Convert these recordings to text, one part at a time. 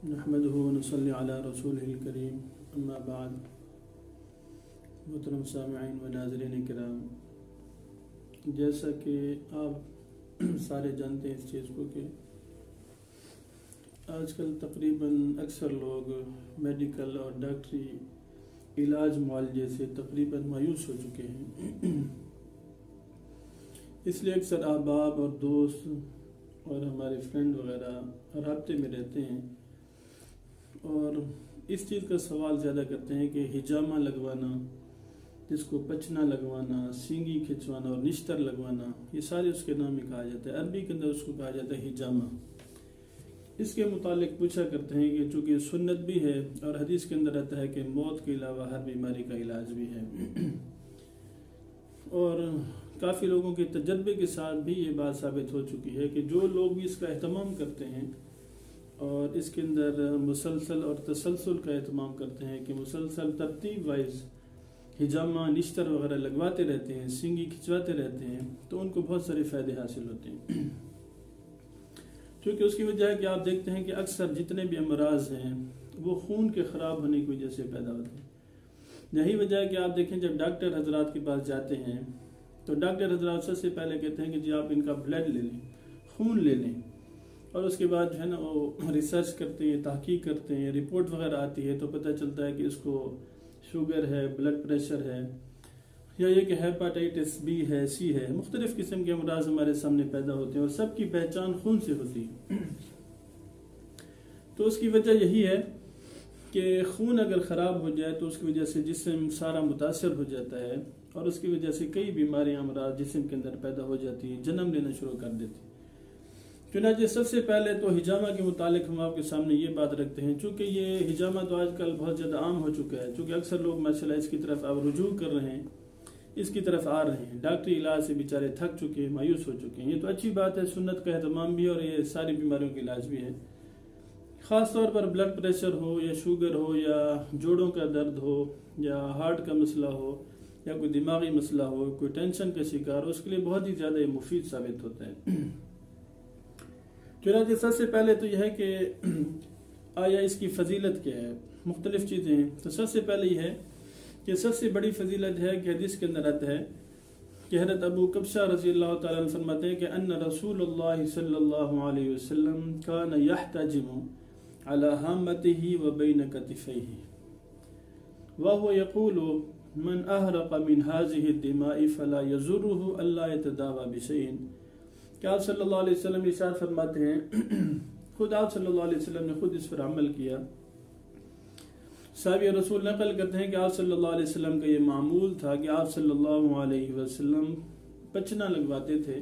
नहमदुहु व नसल्ली अला रसूलिहिल करीम अम्मा बाद। मोहतरम सामिईन व नाज़रीन किराम, जैसा कि आप सारे जानते हैं इस चीज़ को कि आजकल तकरीबन अक्सर लोग मेडिकल और डॉक्टरी इलाज मुआलजे से तकरीबन मायूस हो चुके हैं। इसलिए अक्सर अहबाब और दोस्त और हमारे फ्रेंड वगैरह राब्ते में रहते हैं और इस चीज़ का सवाल ज़्यादा करते हैं कि हिजामा लगवाना, जिसको पचना लगवाना, सींगी खिंचवाना और निश्तर लगवाना, ये सारे उसके नाम ही कहा जाता है। अरबी के अंदर उसको कहा जाता है हिजामा। इसके मुतालिक पूछा करते हैं कि चूँकि सुन्नत भी है और हदीस के अंदर रहता है कि मौत के अलावा हर बीमारी का इलाज भी है। और काफ़ी लोगों के तजर्बे के साथ भी ये बात साबित हो चुकी है कि जो लोग भी इसका एहतमाम करते हैं और इसके अंदर मुसलसल और तसलसल का एहतमाम करते हैं कि मुसलसल तरतीब वाइज हिजामा निश्तर वगैरह लगवाते रहते हैं, सींगी खिंचवाते रहते हैं, तो उनको बहुत सारे फ़ायदे हासिल होते हैं। क्योंकि उसकी वजह है कि आप देखते हैं कि अक्सर जितने भी अमराज हैं वो खून के ख़राब होने की वजह से पैदा होते हैं। यही वजह है कि आप देखें जब डॉक्टर हजरात के पास जाते हैं तो डॉक्टर हजरात सबसे पहले कहते हैं कि जी आप इनका ब्लड ले लें, खून ले लें, और उसके बाद जो है ना वो रिसर्च करते हैं, तहकीक करते हैं, रिपोर्ट वगैरह आती है तो पता चलता है कि इसको शुगर है, ब्लड प्रेशर है, या ये कि हेपाटाइटिस बी है, सी है, मुख्तलिफ किस्म के अमराज हमारे सामने पैदा होते हैं और सबकी पहचान खून से होती है। तो उसकी वजह यही है कि खून अगर ख़राब हो जाए तो उसकी वजह से जिस्म सारा मुतासर हो जाता है और उसकी वजह से कई बीमारियां अमराज जिस्म के अंदर पैदा हो जाती है, जन्म लेना शुरू कर देती है। चुनांचे सबसे पहले तो हिजामा के मुतालिक हम आपके सामने ये बात रखते हैं, चूँकि ये हिजामा तो आजकल बहुत ज़्यादा आम हो चुका है, चूँकि अक्सर लोग माशाल्लाह इसकी तरफ अब रुजू कर रहे हैं, इसकी तरफ आ रहे हैं। डॉक्टरी इलाज से बेचारे थक चुके हैं, मायूस हो चुके हैं। ये तो अच्छी बात है, सुन्नत का एहतमाम भी और ये सारी बीमारियों का इलाज भी है। ख़ास तौर पर ब्लड प्रेशर हो या शुगर हो या जोड़ों का दर्द हो या हार्ट का मसला हो या कोई दिमागी मसला हो, कोई टेंशन का शिकार हो, उसके लिए बहुत ही ज़्यादा ये मुफीद साबित होता है। चुनांचे सबसे पहले तो यह है कि आया इसकी फजीलत क्या है, मुख्तलिफ चीज़ें हैं। तो सबसे पहले यह है कि सबसे बड़ी फजीलत है कि हदीस के अंदर आता है कि हज़रत अबू कब्शा रज़ी अल्लाह तआला अन्हु फरमाते हैं कि अन्ना रसूलुल्लाह सल्लल्लाहु अलैहि वसल्लम कान यहतजिमु अला हामतिही व बैन कतिफैही व हुवा यक़ूलु मन अहरक़ मिन हाज़िहि दिमाइ फला यज़ुर्रुहु अल्ला यतदावा बिशैइन। कि आप सल्लल्लाहु अलैहि वसल्लम इरशाद फरमाते हैं, खुद आप सल्लल्लाहु अलैहि वसल्लम ने खुद इस पर अमल किया। साहब रसूल नकल करते हैं कि आप सल्लल्लाहु अलैहि वसल्लम का ये मामूल था कि आप सल्लल्लाहु अलैहि वसल्लम पचना लगवाते थे,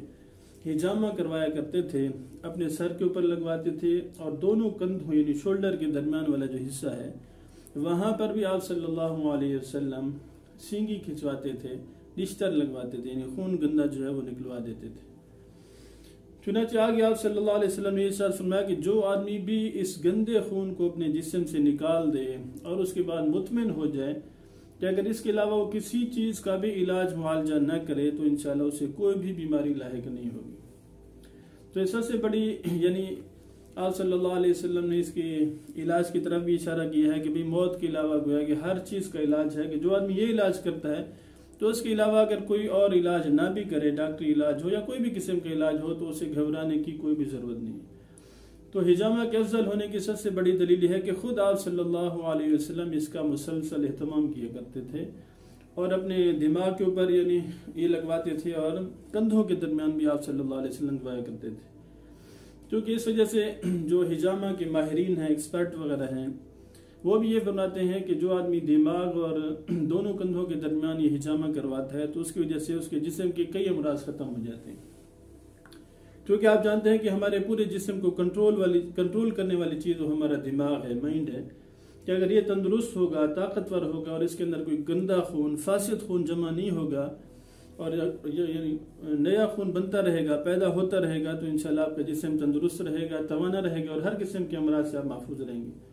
हिजामा करवाया करते थे, अपने सर के ऊपर लगवाते थे और दोनों कंधों यानी शोल्डर के दरमियान वाला जो हिस्सा है वहाँ पर भी आप सल्लल्लाहु अलैहि वसल्लम सींगी खिंचवाते थे, निश्तर लगवाते थे, यानी खून गंदा जो है वो निकलवा देते थे। चुनांचे आगे आप सल्लल्लाहु अलैहि वसल्लम ने इरशाद फरमाया कि जो आदमी भी इस गंदे खून को अपने जिस्म से निकाल दे और उसके बाद मुतमिन हो जाए कि अगर इसके अलावा वो किसी चीज़ का भी इलाज मुआलजा न करे तो इंशाल्लाह उसे कोई भी बीमारी लाहिक नहीं होगी। तो ये सबसे बड़ी यानी आप सल्लल्लाहु अलैहि वसल्लम ने इसके इलाज की तरफ भी इशारा किया है कि भाई मौत के अलावा गोया कि हर चीज़ का इलाज है, कि जो आदमी ये इलाज करता है तो उसके अलावा अगर कोई और इलाज ना भी करे, डॉक्टरी इलाज हो या कोई भी किस्म का इलाज हो, तो उसे घबराने की कोई भी ज़रूरत नहीं है। तो हिजामा के अफजल होने की सबसे बड़ी दलील है कि खुद आप सल्लल्लाहु अलैहि वसल्लम इसका मुसलसल एहतमाम किया करते थे और अपने दिमाग के ऊपर यानी ये लगवाते थे और कंधों के दरमियान भी आप सल्लल्लाहु अलैहि वसल्लम लगवाया करते थे। क्योंकि इस वजह से जो हिजामा के माहिरीन हैं, एक्सपर्ट वगैरह हैं, वो भी ये बनाते हैं कि जो आदमी दिमाग और दोनों कंधों के दरमियान ये हिजामा करवाता है तो उसकी वजह से उसके जिस्म के कई अमराज ख़त्म हो जाते हैं। क्योंकि आप जानते हैं कि हमारे पूरे जिस्म को कंट्रोल करने वाली चीज़ वो हमारा दिमाग है, माइंड है, कि अगर ये तंदुरुस्त होगा, ताकतवर होगा और इसके अंदर कोई गंदा खून, फासिद खून जमा नहीं होगा और नया खून बनता रहेगा, पैदा होता रहेगा, तो इंशाल्लाह आपका जिस्म तंदुरुस्त रहेगा, तवाना रहेगा और हर किस्म के अमराज से आप महफूज रहेंगे।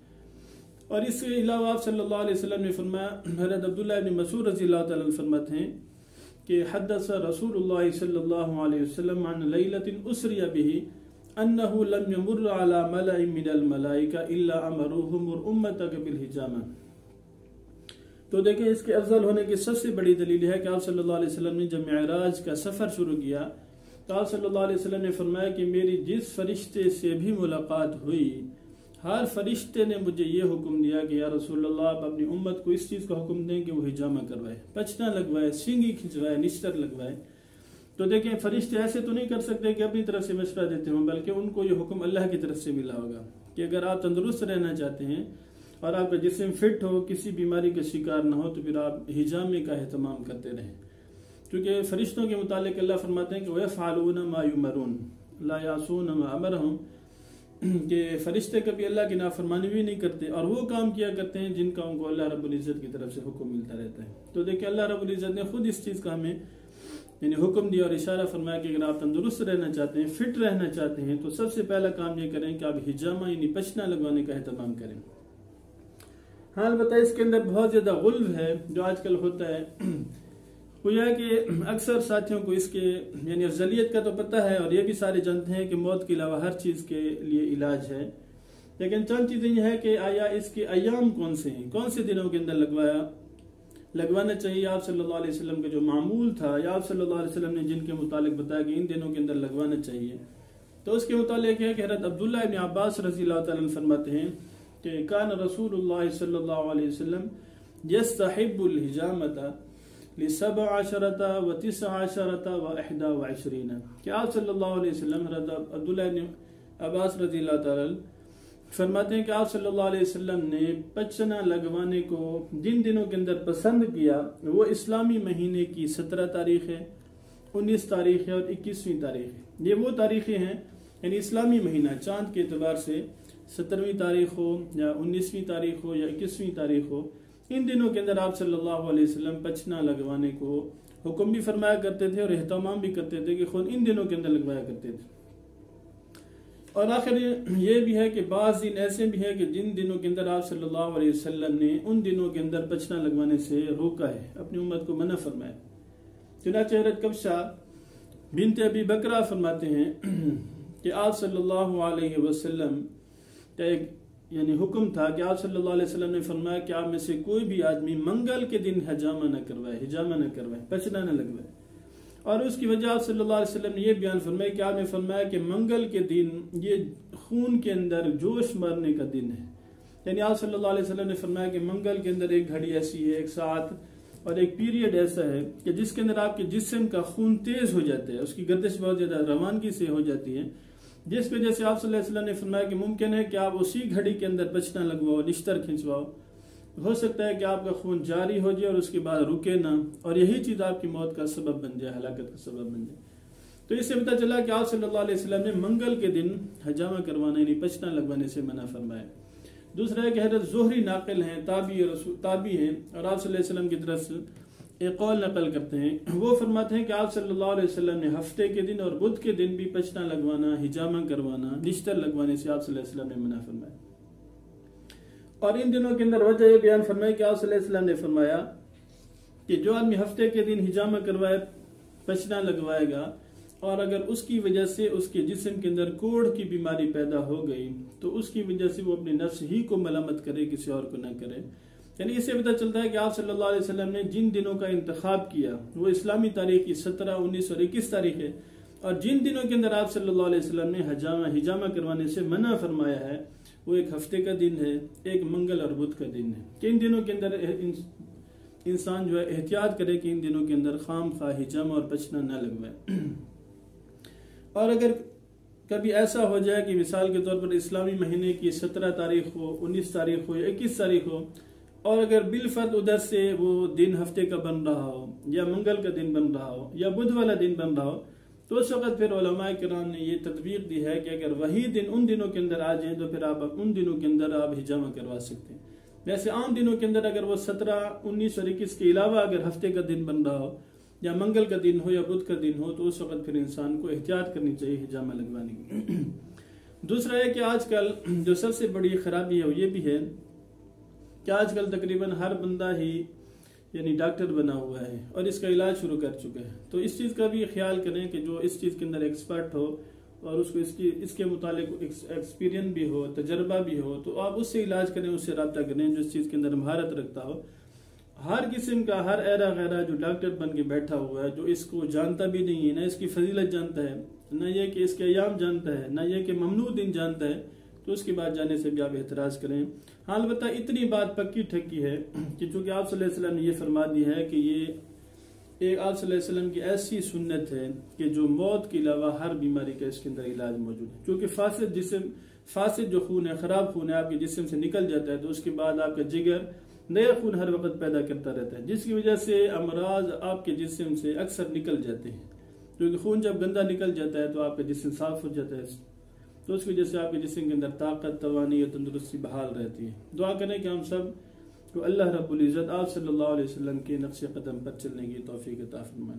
और इसके अलावा आप सल्लल्लाहु अलैहि वसल्लम ने फरमाया, हज़रत अब्दुल्लाह इब्न मसूद रज़ियल्लाहु तआला अन्हु फरमाते हैं कि हद्दस रसूलुल्लाह सल्लल्लाहु अलैहि वसल्लम अन लैलतिन उसरिया बिही अन्नहु लम यमुर अला मलइ मिनल मलाइका इल्ला अमरुहुम उम्मतक बिल हिजामा। तो देखें, इसके अफजल होने की सबसे बड़ी दलील है कि आप सल्लल्लाहु अलैहि वसल्लम ने जब मिअराज का सफ़र शुरू किया तो आप सल्लल्लाहु अलैहि वसल्लम ने फरमाया कि मेरी जिस फरिश्ते से भी मुलाकात हुई, हर फरिश्ते ने मुझे ये हुक्म दिया कि या रसूलल्लाह, आप अपनी उम्मत को इस चीज़ का हुक्म दें कि वो हिजामा करवाए, पचना लगवाए, सींगी खिंचवाए, निश्तर लगवाए। तो देखें, फरिश्ते ऐसे तो नहीं कर सकते कि अपनी तरफ से मशवरा देते हों, बल्कि उनको ये हुक्म अल्लाह की तरफ से मिला होगा कि अगर आप तंदुरुस्त रहना चाहते हैं और आपका जिस्म फिट हो, किसी बीमारी का शिकार ना हो, तो फिर आप हिजामे का एहतमाम करते रहें। क्योंकि फरिश्तों के मुतालिक अल्लाह फरमाते हैं कि वयफ़अलून मा युमरून ला यासून मा अमरहुम, कि फरिश्ते कभी अल्लाह की नाफरमानी भी नहीं करते और वो काम किया करते हैं जिनका उनको अल्लाह रब्बुल इज़्ज़त की तरफ से हुक्म मिलता रहता है। तो देखिए, अल्लाह रब्बुल इज़्ज़त ने खुद इस चीज़ का हमें यानी हुक्म दिया और इशारा फरमाया कि अगर आप तंदुरुस्त रहना चाहते हैं, फिट रहना चाहते हैं, तो सबसे पहला काम ये करें कि आप हिजामा यानी पचना लगवाने का एहतमाम करें। हाँ, अलबत्ता इसके अंदर बहुत ज़्यादा गुल्व है जो आजकल होता है। वो यह है कि अक्सर साथियों को इसके यानी अफजलियत का तो पता है और ये भी सारे जानते हैं कि मौत के अलावा हर चीज़ के लिए इलाज है, लेकिन चंद चीज़ें यह है कि आया इसके अयाम कौन से हैं, कौन से दिनों के अंदर लगवाना चाहिए। आप सल्लल्लाहु अलैहि वसल्लम का जो मामूल था या आप सल्लल्लाहु अलैहि वसल्लम ने जिनके मुतालिक बताया कि इन दिनों के अंदर लगवाना चाहिए, तो उसके मुतालिक है कि हज़रत अब्दुल्लाह इब्न अब्बास रज़ियल्लाहु ताला अन्हु फरमाते हैं कि कान रसूलुल्लाह सल्लल्लाहु अलैहि वसल्लम यस्तहिब्बुल हिजामता लिसबअशरता व तिसअशरता व 21, कि आप सल्लल्लाहु अलैहि वसल्लम हज़रत अब्दुल्लाह इब्न अब्बास रज़ियल्लाहु ताला फरमाते हैं कि आप सल्लल्लाहु अलैहि वसल्लम ने पचना लगवाने को जिन दिनों के अंदर पसंद किया वो इस्लामी महीने की 17 तारीख है, 19 तारीख है और 21वीं तारीख है। ये वो तारीखें हैं यानी इस्लामी महीना चांद के एतबार से 17वीं तारीख हो या 19वीं तारीख हो या 21वीं तारीख हो, इन दिनों के अंदर आप सल्लल्लाहु अलैहि वसल्लम पचना लगवाने को हुक्म भी फरमाया करते थे और एहतमाम भी करते थे कि खुद इन दिनों के अंदर लगवाया करते थे। और आखिर ये भी है कि बाज़ दिन ऐसे भी है कि जिन दिनों के अंदर आप सल्लल्लाहु अलैहि वसल्लम ने उन दिनों के अंदर पचना लगवाने से रोका है, अपनी उम्मत को मना फरमाया। चुनांचे हज़रत कब्शा बिन्त अबी बकरा फरमाते हैं कि आप सल्लल्लाहु अलैहि वसल्लम का एक यानी हुक्म था कि आप सल्लल्लाहु अलैहि वसल्लम ने फरमाया कि आप में से कोई भी आदमी मंगल के दिन हिजामा न करवाए, पचना न लगवाए। और उसकी वजह आप सल्लल्लाहु अलैहि वसल्लम ने यह बयान फरमाया कि आपने फरमाया कि मंगल के दिन ये खून के अंदर जोश मारने का दिन है। यानी आप सल्लल्लाहु अलैहि वसल्लम ने फरमाया कि मंगल के अंदर एक घड़ी ऐसी है, एक साथ और एक पीरियड ऐसा है कि जिसके अंदर आपके जिस्म का खून तेज हो जाता है, उसकी गर्दिश बहुत ज्यादा रवानगी से हो जाती है, जिस वजह से आप सल्लल्लाहु अलैहि वसल्लम ने फरमाया कि मुमकिन है कि आप उसी घड़ी के अंदर पचना लगवाओ, निश्तर खिंचवाओ, हो सकता है कि आपका खून जारी हो जाए और उसके बाद रुके ना, और यही चीज आपकी मौत का सबब बन जाए, हलाकत का सबब बन जाए। तो इससे पता चला कि आप सल्लल्लाहु अलैहि वसल्लम ने मंगल के दिन हिजामा करवाने यानी पचना लगवाने से मना फरमाया। दूसरा है कि हज़रत ज़ुहरी नाकिल हैं, ताबी हैं और आप सल्लल्लाहु अलैहि वसल्लम की तरफ से एक कौल नकल करते हैं। वो फरमाते हैं कि आप सल्लल्लाहु अलैहि वसल्लम ने हफ्ते के दिन और बुध के दिन भी पचना लगवाना, हिजामा करवाना, निश्तर लगवाने से आप सल्लल्लाहु अलैहि वसल्लम ने मना फरमाया। और इन दिनों के अंदर वजह यह बयान फरमाया कि आप सल्लल्लाहु अलैहि वसल्लम ने फरमाया कि जो आदमी हफ्ते के दिन हिजामा करवाए, पचना लगवाएगा, और अगर उसकी वजह से उसके जिस्म के अंदर कोढ़ की बीमारी पैदा हो गई तो उसकी वजह से वो अपने नफ्स ही को मलमत करे, किसी और को न करे। यानी इससे पता चलता है कि आप सल्लल्लाहु अलैहि वसल्लम ने जिन दिनों का इंतखाब किया वो इस्लामी तारीख की 17, 19 और 21 तारीख है, और जिन दिनों के अंदर आप सल्लल्लाहु अलैहि वसल्लम ने हिजामा करवाने से मना फरमाया है वो एक हफ्ते का दिन है, एक मंगल और बुध का दिन है। कि इन दिनों के अंदर इंसान जो है एहतियात करे कि इन दिनों के अंदर खाम खा हिजामा और पचना न लगवाए। और अगर कभी ऐसा हो जाए कि मिसाल के तौर पर इस्लामी महीने की 17 तारीख हो, 19 तारीख हो या 21 तारीख हो, और अगर बिलफर्द उधर से वो दिन हफ्ते का बन रहा हो या मंगल का दिन बन रहा हो या बुध वाला दिन बन रहा हो, तो उस वक्त फिर उलमाए किराम ने ये तदबीर दी है कि अगर वही दिन उन दिनों के अंदर आ जाए तो फिर आप उन दिनों के अंदर आप हिजामा करवा सकते हैं। वैसे आम दिनों के अंदर अगर वो 17, 19 और 21 के अलावा अगर हफ्ते का दिन बन रहा हो या मंगल का दिन हो या बुध का दिन हो तो उस वक्त फिर इंसान को एहतियात करनी चाहिए हिजामा लगवाने की। दूसरा है कि आजकल जो सबसे बड़ी खराबी है वो ये भी है कि आजकल तकरीबन हर बंदा ही यानी डॉक्टर बना हुआ है और इसका इलाज शुरू कर चुका है। तो इस चीज़ का भी ख्याल करें कि जो इस चीज़ के अंदर एक्सपर्ट हो और उसको इसके मुतालिक एक्सपीरियंस भी हो, तजर्बा भी हो, तो आप उससे इलाज करें, उससे रब्ता करें जो इस चीज़ के अंदर महारत रखता हो। हर किस्म का हर एरा गैरा जो डॉक्टर बन के बैठा हुआ है, जो इसको जानता भी नहीं है, ना इसकी फजीलत जानता है, ना ये कि इसके अयाम जानता है, ना ये कि ममनू दिन जानता है, तो उसके बाद जाने से भी आप एतराज़ करें। हाँ, अलबत्ता इतनी बात पक्की ठक्की है कि चूँकि आप सल्लल्लाहु अलैहि वसल्लम ने ये फरमा दी है कि ये एक आप सल्लल्लाहु अलैहि वसल्लम की ऐसी सुन्नत है कि जो मौत के अलावा हर बीमारी का इसके अंदर इलाज मौजूद है। क्योंकि फासिद जो खून है, ख़राब खून है, आपके जिस्म से निकल जाता है, तो उसके बाद आपका जिगर नया खून हर वक्त पैदा करता रहता है, जिसकी वजह से अमराज आपके जिस्म से अक्सर निकल जाते हैं। क्योंकि खून जब गंदा निकल जाता है तो आपका जिस्म साफ हो जाता है, तो उसकी वजह से आपके जिस्म के अंदर ताकत, तवानी और तंदुरुस्ती बहाल रहती है। दुआ करें कि हम सब तो अल्लाह रब्बुल इज़्ज़त आप सल्लल्लाहु अलैहि वसल्लम के नक्शे कदम पर चलने की तौफीक अता फरमाए।